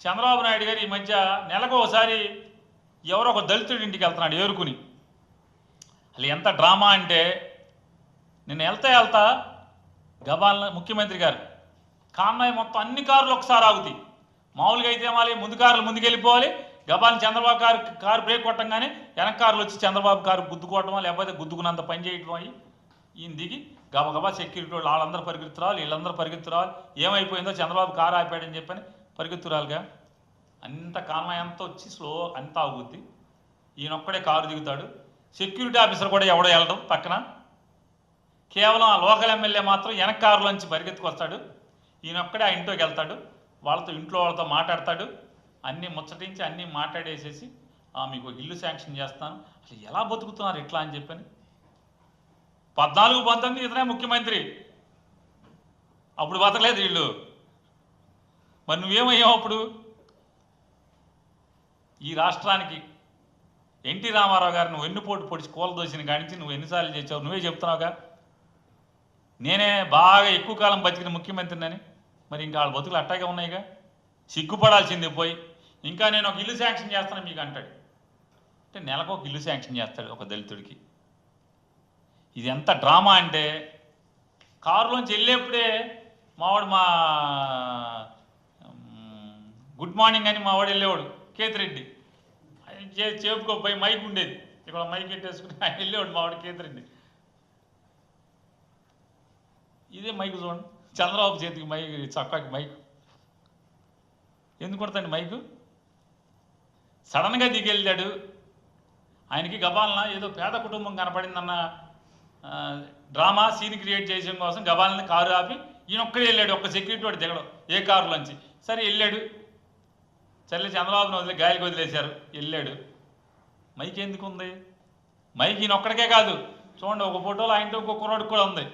చంద్రబాబు నాయుడు గారు ఈ మధ్య నెలకు ఒకసారి ఎవరో ఒక దళితుడి ఇంటికి వెళ్తున్నాడు ఏరుకుని. అసలు ఎంత డ్రామా అంటే, నేను వెళ్తా గబాల ముఖ్యమంత్రి గారు కాన్వాయ్ మొత్తం అన్ని కార్లు ఒకసారి ఆగుతాయి. మామూలుగా అయితే మళ్ళీ ముందు కార్లు ముందుకెళ్ళిపోవాలి, గబాలని చంద్రబాబు కారు బ్రేక్ కొట్టంగానే వెనక కార్లు వచ్చి చంద్రబాబు కారు గుద్దుకోవటమో లేకపోతే గుద్దుకున్నంత పని చేయటం అయ్యి ఈయన దిగి గబగబా సెక్యూరిటీ వాళ్ళు వాళ్ళందరూ పరిగెత్తురావాలి, వీళ్ళందరూ పరిగెత్తురావాలి. ఏమైపోయిందో చంద్రబాబు కారు ఆపాడని చెప్పని పరిగెత్తురాలిగా అంత కాన్వాయ్ అంతా వచ్చి స్లో అంతా ఆగుద్ది. ఈయనొక్కడే కారు దిగుతాడు. సెక్యూరిటీ ఆఫీసర్ కూడా ఎవడో వెళ్ళడం పక్కన. కేవలం ఆ లోకల్ ఎమ్మెల్యే మాత్రం వెనక కారులోంచి పరిగెత్తుకొస్తాడు. ఈయనొక్కడే ఆ ఇంట్లోకి వెళ్తాడు, ఇంట్లో వాళ్ళతో మాట్లాడతాడు. అన్నీ ముచ్చటించి అన్నీ మాట్లాడేసేసి మీకు ఇల్లు శాంక్షన్ చేస్తాను. అసలు ఎలా బతుకుతున్నారు ఇట్లా అని చెప్పని. 14-19 ఇతనే ముఖ్యమంత్రి, అప్పుడు బతకలేదు వీళ్ళు. మరి నువ్వేమయ్యావు అప్పుడు? ఈ రాష్ట్రానికి ఎన్టీ రామారావు గారు నువ్వు వెన్నుపోటు పొడిచి కూలదోసిన కానించి నువ్వు ఎన్నిసార్లు చేసావు? నువ్వే చెప్తున్నావుగా నేనే బాగా ఎక్కువ కాలం బతికిన ముఖ్యమంత్రిని. మరి ఇంకా వాళ్ళ బతుకులు అట్టాగే ఉన్నాయిగా. సిగ్గుపడాల్సింది పోయి ఇంకా నేను ఒక ఇల్లు శాంక్షన్ చేస్తాను మీకు అంటాడు. అంటే నెలకు ఒక ఇల్లు శాంక్షన్ చేస్తాడు ఒక దళితుడికి. ఇది ఎంత డ్రామా అంటే, కారులోంచి వెళ్ళేప్పుడే మావాడు గుడ్ మార్నింగ్ అని మావాడు వెళ్ళేవాడు కేతిరెడ్డి. చేపుకోపోయి మైక్ ఉండేది, ఇక్కడ మైక్ పెట్టేసుకుని ఆయన వెళ్ళేవాడు మావాడు కేతిరెడ్డి. ఇదే మైక్ చూడండి, చంద్రబాబు చేతికి మైక్, చక్కాకి మైక్ ఎందుకు కొడతాండి మైకు? సడన్గా దిగెళ్ళాడు. ఆయనకి గబాలన ఏదో పేద కుటుంబం కనపడిందన్న డ్రామా సీన్ క్రియేట్ చేయడం కోసం గబాలని కారు ఆపి ఈయనొక్కడే వెళ్ళాడు. ఒక్క సెక్యూరిటీ వాడు దిగడం ఏ కారులోంచి. సరే వెళ్ళాడు, సర్లే చంద్రబాబుని గాలికి వదిలేశారు, వెళ్ళాడు. మైక్ ఎందుకు ఉంది? మైక్ ఈయనొక్కడికే కాదు చూడండి, ఒక ఫోటోలో ఆయనతో ఇంకో కుర్రాడికి కూడా ఉంది.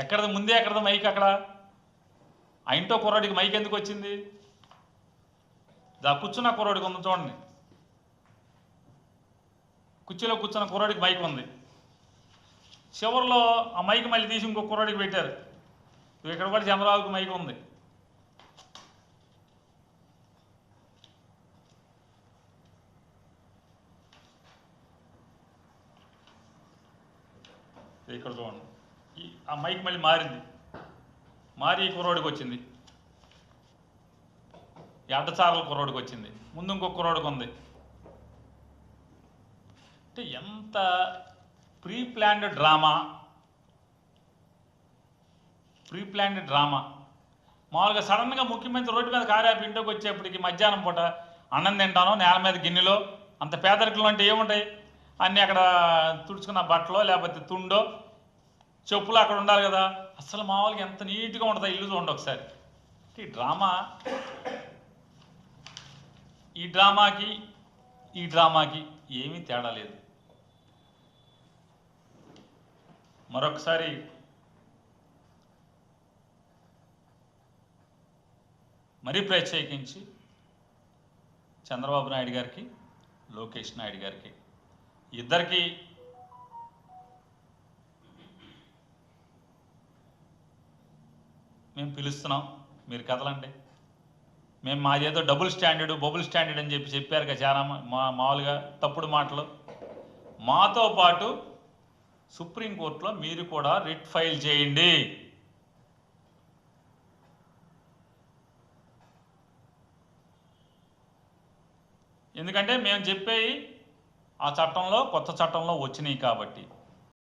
ఎక్కడది ముందే ఎక్కడది మైక్? అక్కడ ఆయనతో కుర్రాడికి మైక్ ఎందుకు వచ్చింది? కూర్చున్న కుర్రాడికి ఉంది చూడండి, కుర్చీలో కూర్చున్న కుర్రాడికి మైక్ ఉంది. చివరిలో ఆ మైక్ మళ్ళీ తీసి ఇంకో కుర్రాడికి పెట్టారు. ఇక్కడ కూడా చంద్రబాబుకి మైక్ ఉంది. ఇక్కడ చూడండి, ఆ మైక్ మళ్ళీ మారింది, మారి ఈ కుర్రోడికి వచ్చింది, ఈ అడ్డచారల కుర్రోడికి వచ్చింది, ముందు ఇంకొక కుర్రోడికి ఉంది. అంటే ఎంత ప్రీ ప్లాన్డ్ డ్రామా. మామూలుగా సడన్గా ముఖ్యమంత్రి రోడ్డు మీద కారాపి ఇంట్లోకి వచ్చేప్పటికి మధ్యాహ్నం పూట అన్నం తింటాను నేల మీద గిన్నెలో. అంత పేదరికలు అంటే ఏముంటాయి? అన్నీ అక్కడ తుడుచుకున్న బట్టలో లేకపోతే తుండో చెప్పులు అక్కడ ఉండాలి కదా. అసలు మామూలుగా ఎంత నీట్గా ఉంటుందో ఇల్లు చూడండి ఒకసారి. ఈ డ్రామాకి ఏమీ తేడా లేదు. మరొకసారి మరీ ప్రత్యేకించి చంద్రబాబు నాయుడు గారికి, లోకేష్ నాయుడు గారికి, ఇద్దరికి మేము పిలుస్తున్నాం, మీరు కదలండి. మేము మాదేదో బబుల్ స్టాండర్డ్ అని చెప్పారు కదా చాలా మామూలుగా తప్పుడు మాటలు. మాతో పాటు సుప్రీంకోర్టులో మీరు కూడా రిట్ ఫైల్ చేయండి. ఎందుకంటే మేము చెప్పేవి ఆ చట్టంలో, కొత్త చట్టంలో వచ్చినాయి కాబట్టి.